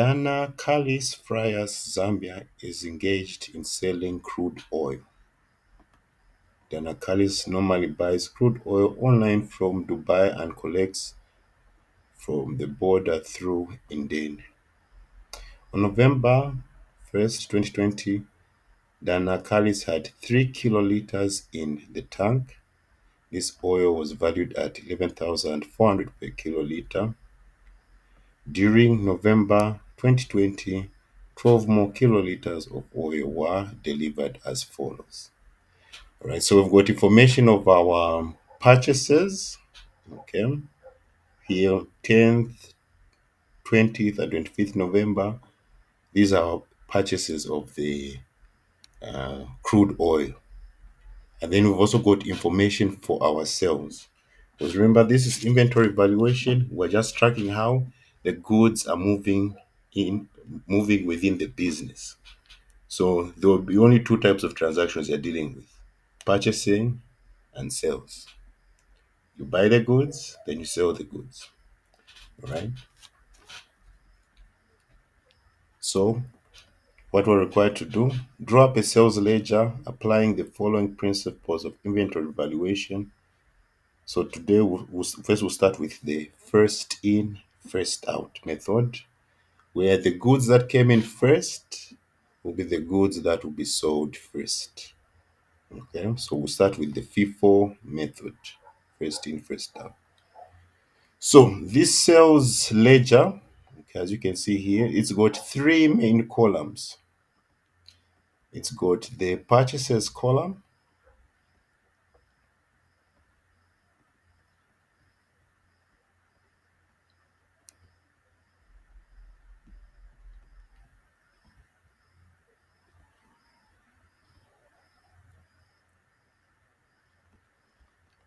Dana Kalis Friars Zambia is engaged in selling crude oil. Dana Kalis normally buys crude oil online from Dubai and collects from the border through Indane. On November 1st, 2020, Dana Kalis had 3 kiloliters in the tank. This oil was valued at 11,400 per kiloliter. During November 2020, 12 more kiloliters of oil were delivered as follows. All right, so we've got information of our purchases. Okay, here 10th, 20th, and 25th November. These are purchases of the crude oil. And then we've also got information for ourselves. Because remember, this is inventory valuation. We're just tracking how the goods are moving within the business. So there will be only two types of transactions you're dealing with: purchasing and sales. You buy the goods, then you sell the goods. All right. So what we're required to do: draw up a sales ledger applying the following principles of inventory valuation. So today we'll start with the first in, first out method, where the goods that came in first will be the goods that will be sold first. Okay, so we'll start with the FIFO method, first in, first out. So this sales ledger, okay, as you can see here, it's got three main columns. It's got the purchases column,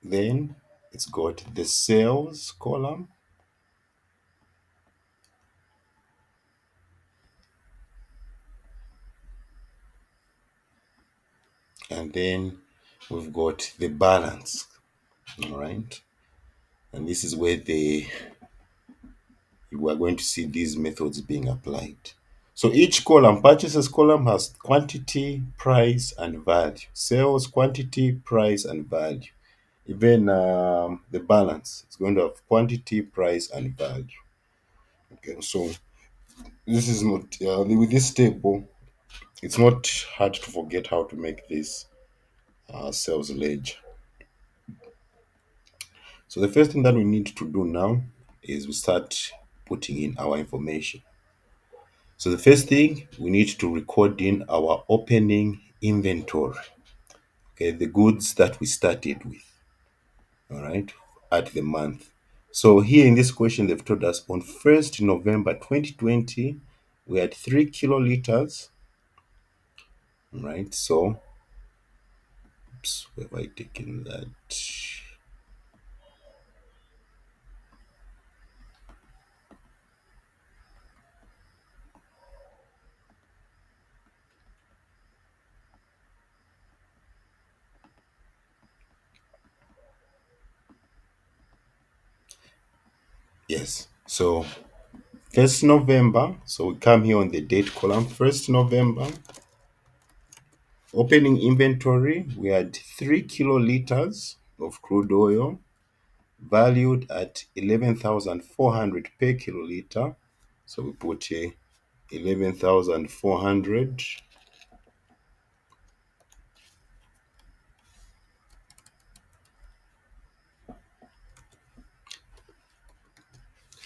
then it's got the sales column, and then we've got the balance. All right, and this is where we are going to see these methods being applied. So each column, purchases column, has quantity, price, and value. Sales, quantity, price, and value. Even the balance, it's going to have quantity, price, and value. Okay, so this is not with this table. It's not hard to forget how to make this sales ledger. So the first thing that we need to do now is we start putting in our information. So the first thing, we need to record in our opening inventory. Okay, the goods that we started with. All right, at the month. So here in this question, they've told us on 1st November 2020, we had 3 kiloliters. All right, so oops, where have I taken that? Yes, so 1st November, so we come here on the date column, 1st November, opening inventory, we had 3 kiloliters of crude oil valued at 11,400 per kiloliter. So we put here 11,400.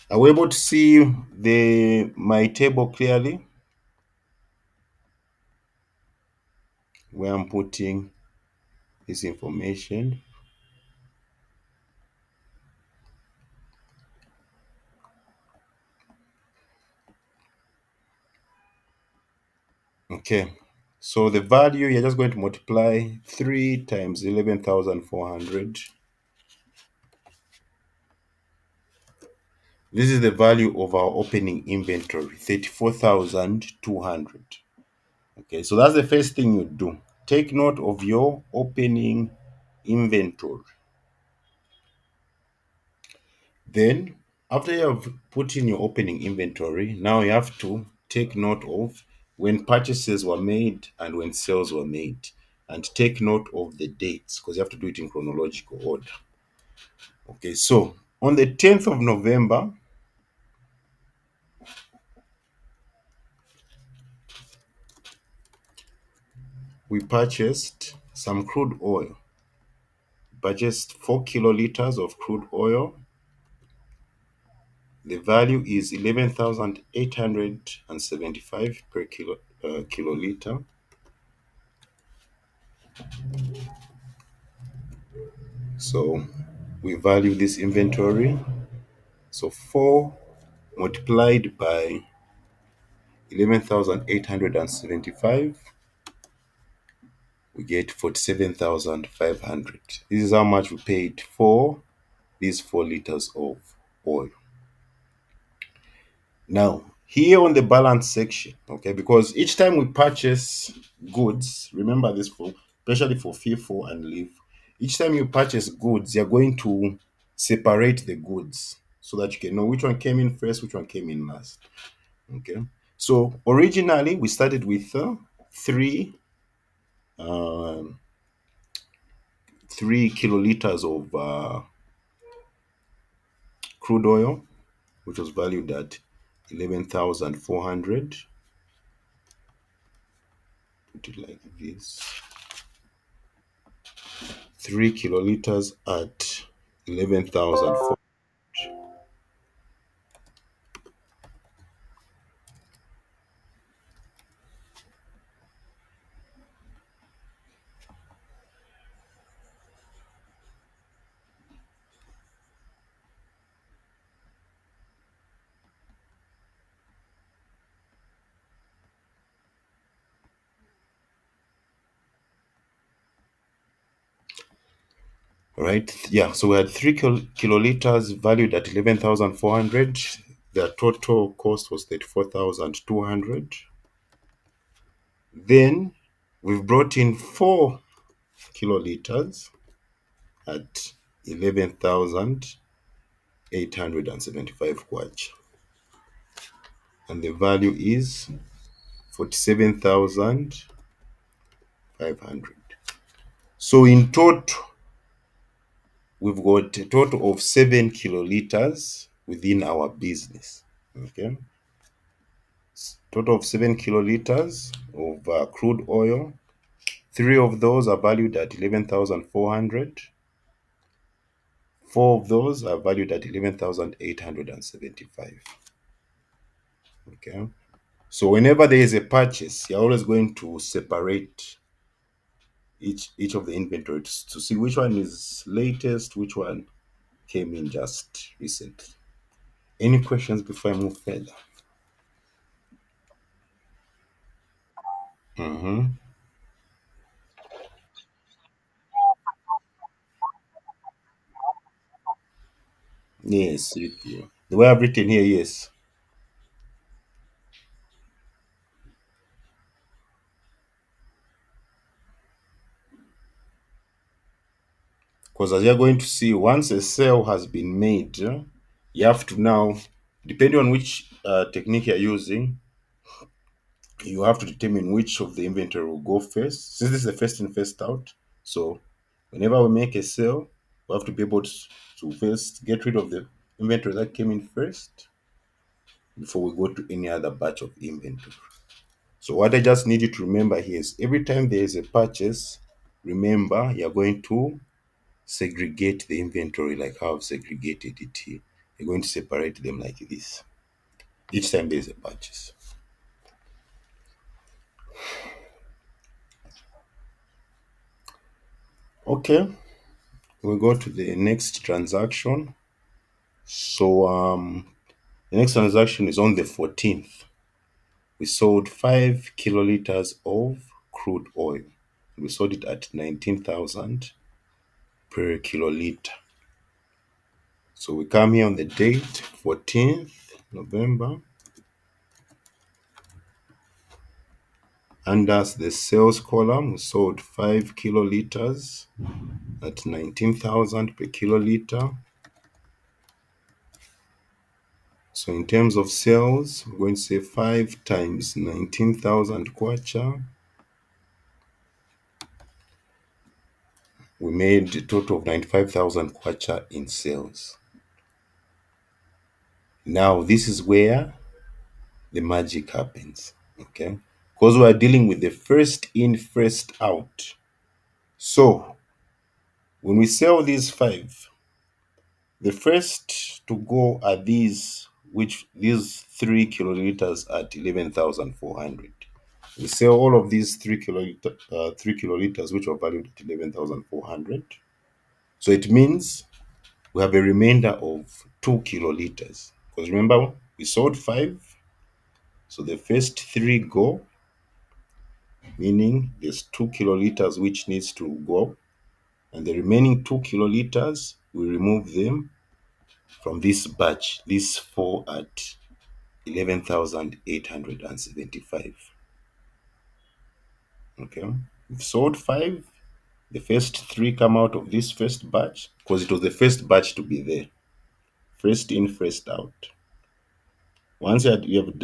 Are we able to see my table clearly where I'm putting this information? Okay. So the value, you're just going to multiply 3 times 11,400. This is the value of our opening inventory, 34,200. Okay, so that's the first thing you do. Take note of your opening inventory. Then After you have put in your opening inventory, now you have to take note of when purchases were made and when sales were made. And take note of the dates because you have to do it in chronological order. Okay, so on the 10th of November, we purchased some crude oil. Purchased 4 kiloliters of crude oil. The value is 11,875 per kiloliter. So we value this inventory. So 4 multiplied by 11,875, we get 47,500. This is how much we paid for these 4 liters of oil. Now, here on the balance section, okay, because each time we purchase goods, remember this for especially for FIFO and Live, each time you purchase goods, you're going to separate the goods so that you can know which one came in first, which one came in last. Okay. So originally we started with three um, 3 kiloliters of crude oil, which was valued at 11,400. Put it like this: 3 kiloliters at 11,400. Right? Yeah. So we had 3 kiloliters valued at 11,400. The total cost was 34,200. Then we've brought in 4 kiloliters at 11,875 kwacha. And the value is 47,500. So in total, we've got a total of 7 kiloliters within our business. Okay. Total of 7 kiloliters of crude oil. 3 of those are valued at 11,400. 4 of those are valued at 11,875. Okay. So whenever there is a purchase, you're always going to separate each of the inventory to see which one is latest, which one came in just recently. Any questions before I move further? Mm-hmm. Yes, the way I've written here, yes. Because as you're going to see, once a sale has been made, you have to now, depending on which technique you're using, you have to determine which of the inventory will go first. Since this is a first in, first out, so whenever we make a sale, we have to be able to first get rid of the inventory that came in first before we go to any other batch of inventory. So what I just need you to remember here is every time there is a purchase, remember you're going to segregate the inventory like how I've segregated it here. You're going to separate them like this each time there's a purchase. Okay, we'll go to the next transaction. So the next transaction is on the 14th. We sold 5 kiloliters of crude oil. We sold it at 19,000 per kiloliter. So we come here on the date 14th November. Under the sales column, we sold 5 kiloliters at 19,000 per kiloliter. So in terms of sales, we're going to say 5 times 19,000 kwacha. We made a total of 95,000 kwacha in sales. Now, this is where the magic happens, okay? Because we are dealing with the first in, first out. So, when we sell these 5, the first to go are these, which these 3 kiloliters at 11,400. We sell all of these 3 kiloliters, which are valued at 11,400. So it means we have a remainder of 2 kiloliters. Because remember, we sold 5. So the first 3 go, meaning there's 2 kiloliters which needs to go. And the remaining 2 kiloliters, we remove them from this batch, this 4 at 11,875. Okay. We've sold 5. The first 3 come out of this first batch because it was the first batch to be there. First in, first out. Once you have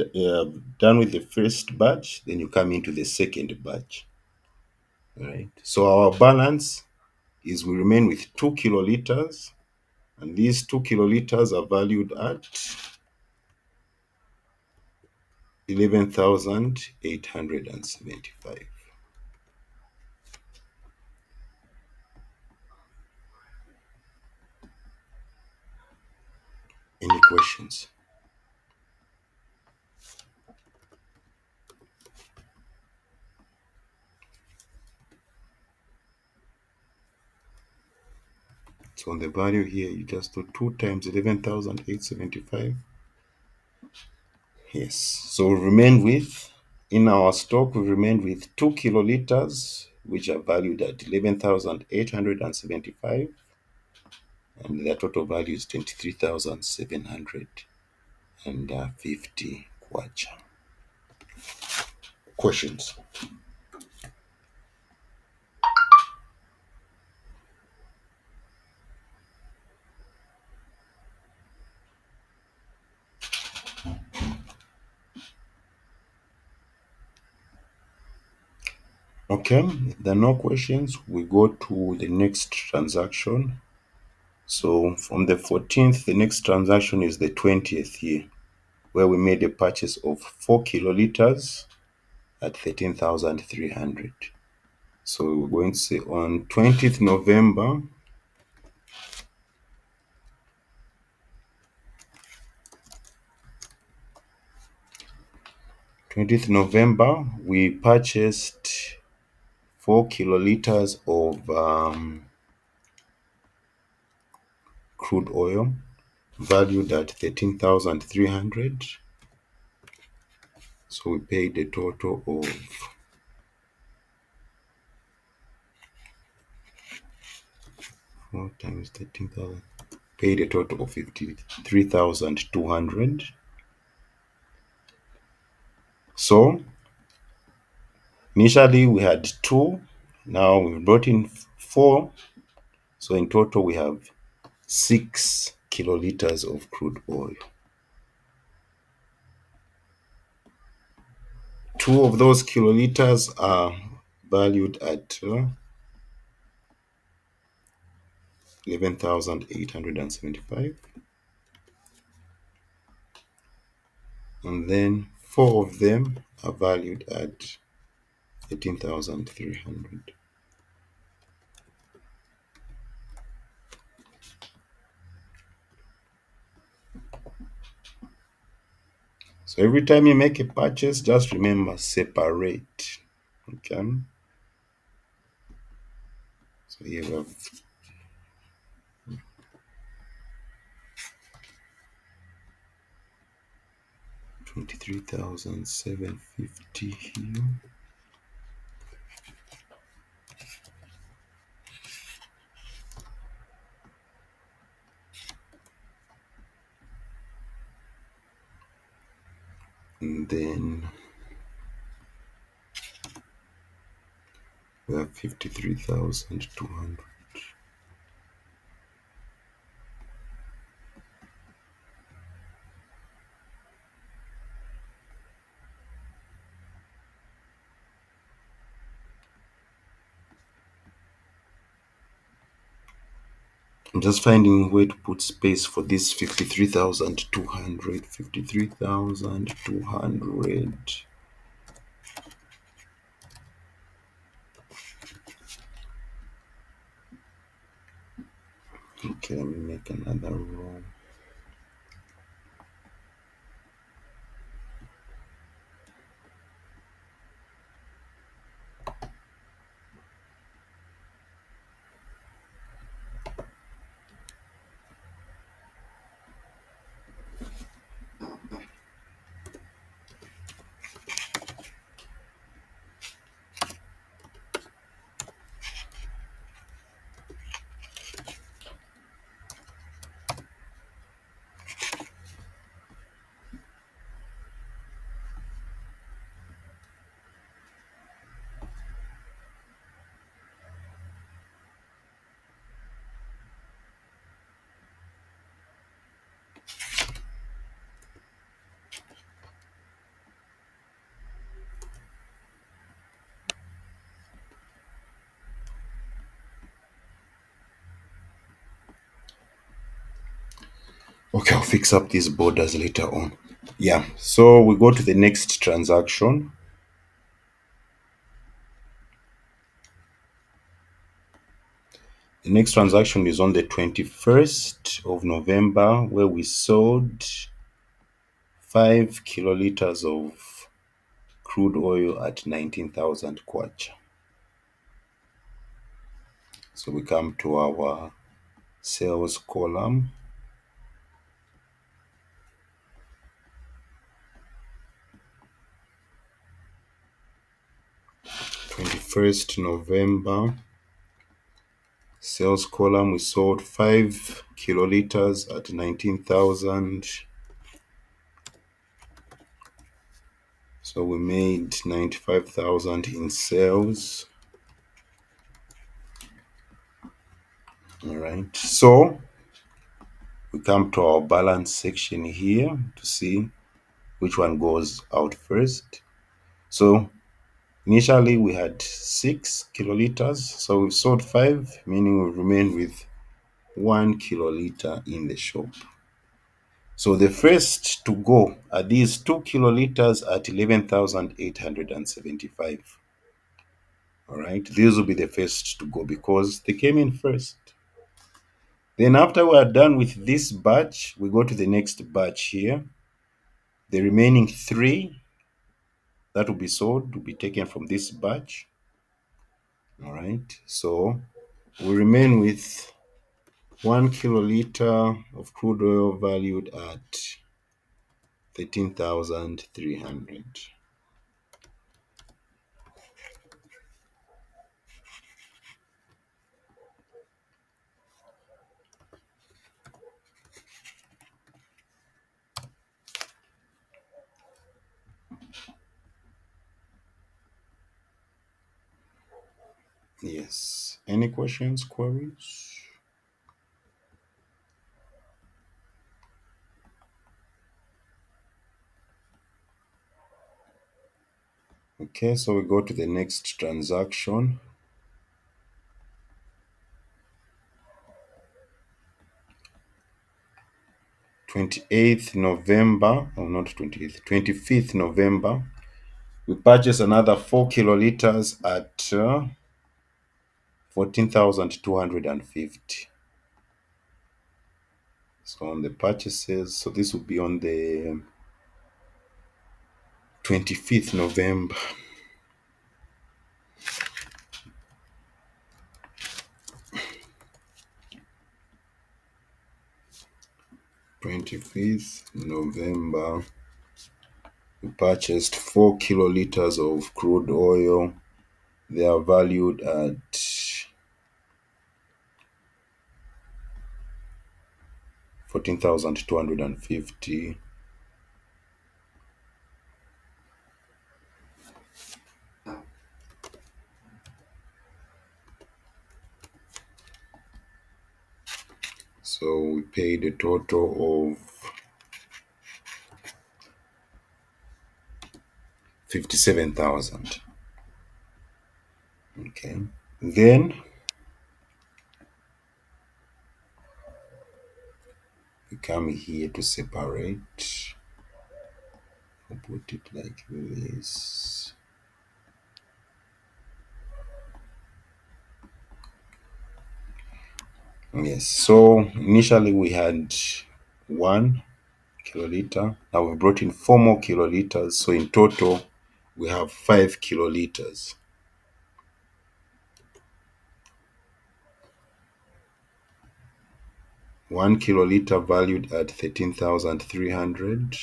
done with the first batch, then you come into the second batch. All right. So our balance is we remain with 2 kiloliters, and these 2 kiloliters are valued at 11,875. Any questions? So on the value here, you just do 2 times 11,875. Yes. So we remain with, in our stock, we remain with 2 kiloliters, which are valued at 11,875. And their total value is 23,750 kwacha. Questions? Okay, if there are no questions, we go to the next transaction. So from the 14th, the next transaction is the 20th here, where we made a purchase of 4 kiloliters at 13,300. So we're going to say on 20th November, 20th November, we purchased 4 kiloliters of crude oil valued at 13,300. So we paid a total of 4 times 13,000. Paid a total of 53,200. So initially we had 2. Now we brought in 4. So in total we have 6 kiloliters of crude oil. 2 of those kiloliters are valued at 11,875. And then 4 of them are valued at 18,300. So every time you make a purchase, just remember separate. Okay. So here we have 23,750 here. And then we have 53,200. I'm just finding where to put space for this 53,200. 53,200. Okay, let me make another row. Okay, I'll fix up these borders later on. Yeah, so we go to the next transaction. The next transaction is on the 21st of November, where we sold 5 kiloliters of crude oil at 19,000 kwacha. So we come to our sales column. 21st November, sales column, we sold 5 kiloliters at 19,000. So we made 95,000 in sales. All right. So we come to our balance section here to see which one goes out first. So initially we had 6 kiloliters. So we sold 5, meaning we remain with 1 kiloliter in the shop. So the first to go are these 2 kiloliters at 11,875. All right, these will be the first to go because they came in first. Then after we are done with this batch, we go to the next batch here. The remaining 3 that will be sold will be taken from this batch. All right, so we remain with 1 kiloliter of crude oil valued at 13,300. Yes. Any questions, queries? Okay, so we go to the next transaction. 28th November, or not 28th, 25th November, we purchase another 4 kiloliters at 14,250. So on the purchases, so this will be on the 25th November. November, we purchased 4 kiloliters of crude oil. They are valued at 14,250. So we paid a total of 57,000. Okay. Then come here to separate. I'll put it like this. Yes, so initially we had 1 kiloliter. Now we brought in 4 more kiloliters. So in total, we have 5 kiloliters. One kiloliter valued at 13,300.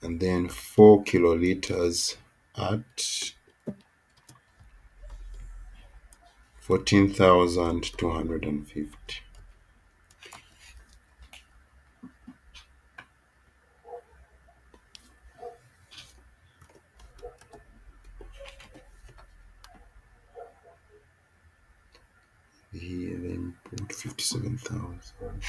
And then 4 kiloliters at 14,250. Here then put 57,000.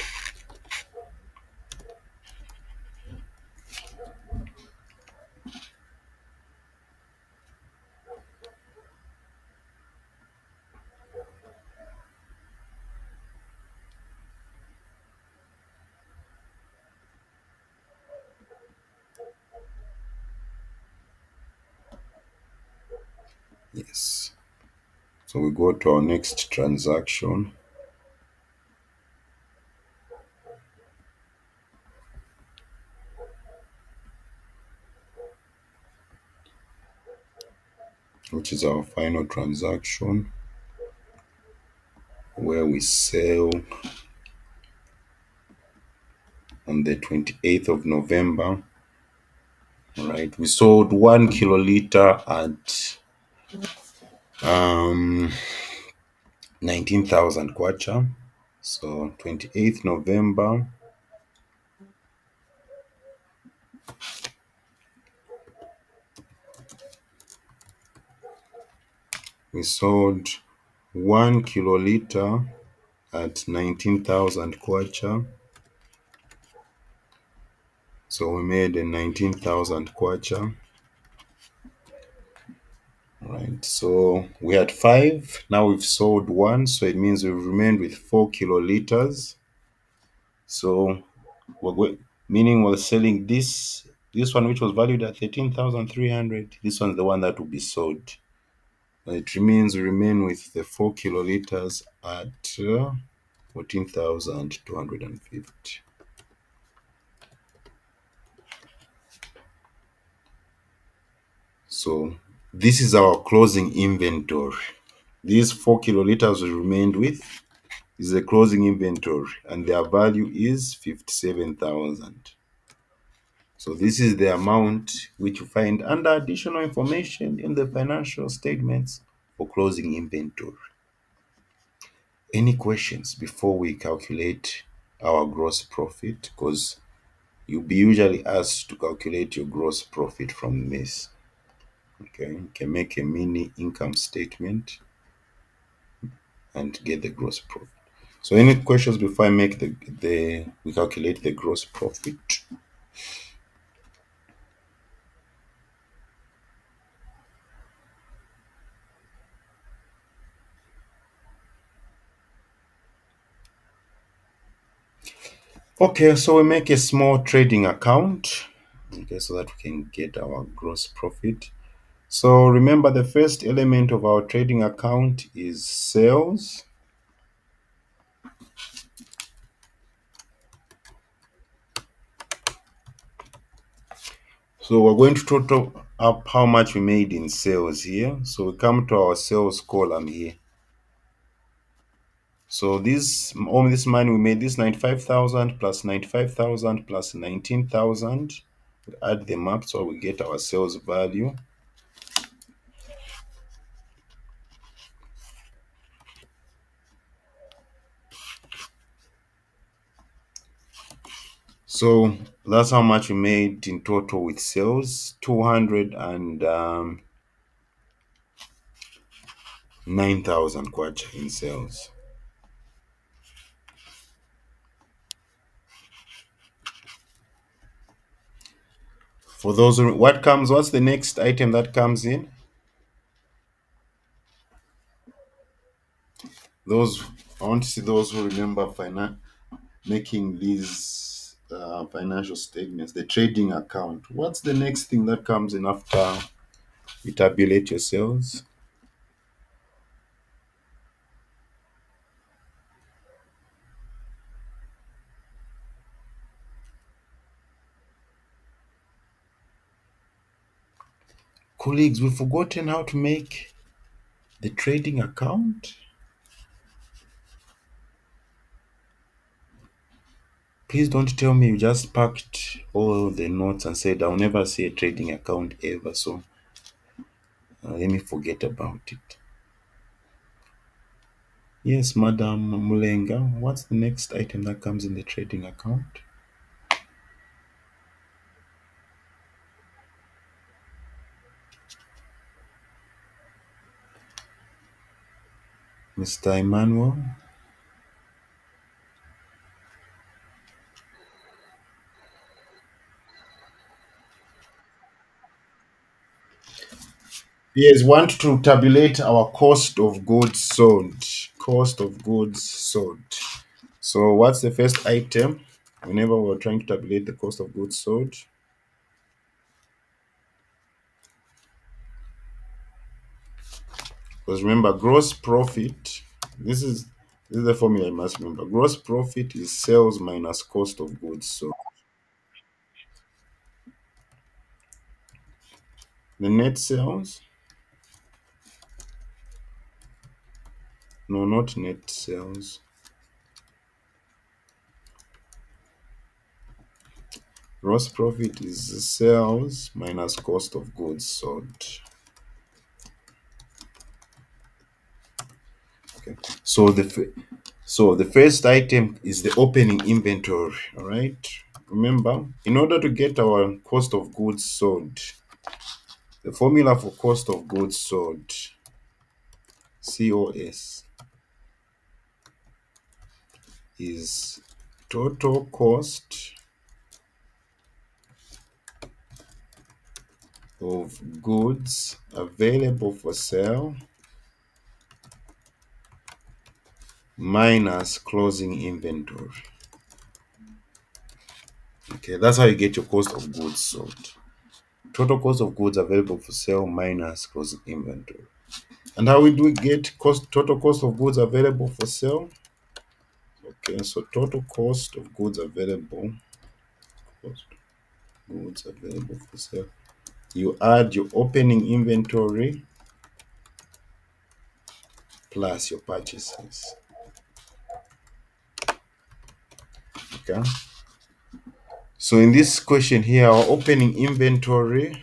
Yes. So we go to our next transaction, which is our final transaction, where we sell on the 28th of November. All right, we sold 1 kiloliter at 19,000 kwacha. So 28th November, we sold 1 kiloliter at 19,000 kwacha. So we made a 19,000 kwacha. Right, so we had 5, now we've sold 1, so it means we've remained with 4 kiloliters. So we're going, meaning we're selling this one, which was valued at 13,300. This one's the one that will be sold. It remains, we remain with the 4 kiloliters at 14,250. So this is our closing inventory. These 4 kiloliters we remained with is the closing inventory, and their value is 57,000. So this is the amount which you find under additional information in the financial statements for closing inventory. Any questions before we calculate our gross profit? Because you'll be usually asked to calculate your gross profit from this. Okay, you can make a mini income statement and get the gross profit. So any questions before I make the we calculate the gross profit? Okay, so we make a small trading account, okay, so that we can get our gross profit. So remember, the first element of our trading account is sales. So we're going to total up how much we made in sales here. So we come to our sales column here. So all this money we made, this 95,000 plus 95,000 plus 19,000. We add them up so we get our sales value. So that's how much we made in total with sales, 209,000 kwacha in sales. For those who, what's the next item that comes in? Those, I want to see those who remember making these financial statements, the trading account. What's the next thing that comes in after you tabulate your sales? Colleagues, we've forgotten how to make the trading account. Please don't tell me you just packed all the notes and said, I'll never see a trading account ever, so let me forget about it. Yes, Madam Mulenga, what's the next item that comes in the trading account? Mr. Emmanuel? Yes, want to tabulate our cost of goods sold. Cost of goods sold. So, what's the first item whenever we're trying to tabulate the cost of goods sold? Because remember, gross profit, this is the formula you must remember. Gross profit is sales minus cost of goods sold. The net sales, no, not net sales. Gross profit is sales minus cost of goods sold. Okay. So the first item is the opening inventory. All right. Remember, in order to get our cost of goods sold, the formula for cost of goods sold, COS, is total cost of goods available for sale minus closing inventory. Okay, that's how you get your cost of goods sold. Total cost of goods available for sale minus closing inventory. And how do we get total cost of goods available for sale? Okay, so total cost of goods available, cost of goods available for sale. You add your opening inventory plus your purchases. Okay. So in this question here, our opening inventory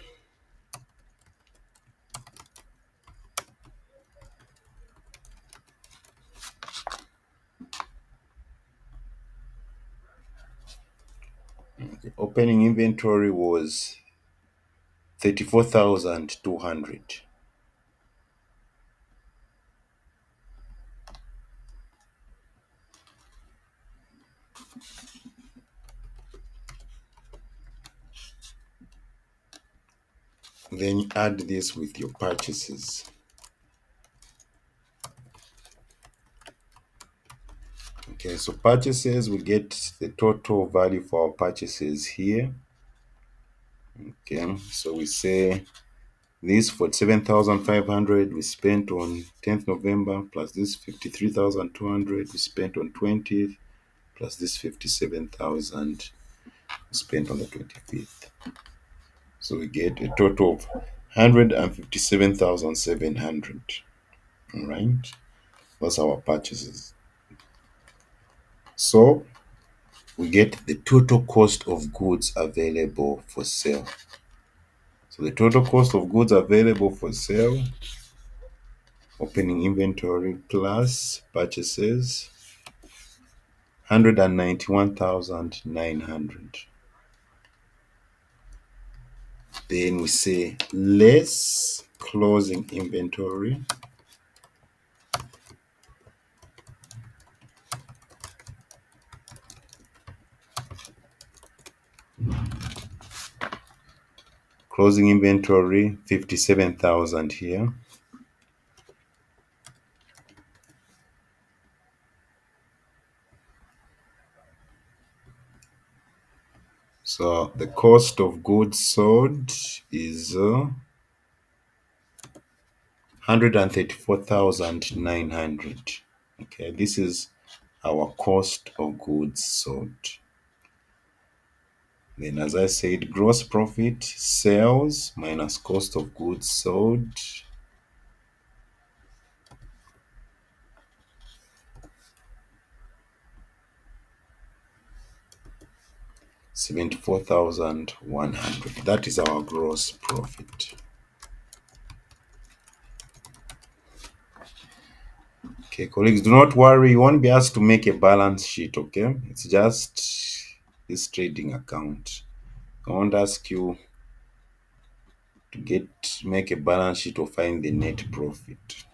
was 34,200. Then you add this with your purchases. Okay, so purchases, we get the total value for our purchases here. Okay, so we say this 47,500 we spent on 10th November, plus this 53,200 we spent on 20th, plus this 57,000 we spent on the 25th. So we get a total of 157,700. All right, that's our purchases. So we get the total cost of goods available for sale. So the total cost of goods available for sale, opening inventory plus purchases, 191,900. Then we say less closing inventory, Closing inventory 57,000 here. So the cost of goods sold is 134,900. Okay, this is our cost of goods sold. Then, as I said, gross profit, sales minus cost of goods sold, 74,100. That is our gross profit. Okay, colleagues, do not worry. You won't be asked to make a balance sheet, okay? It's just this trading account. I won't ask you to make a balance sheet or find the net profit.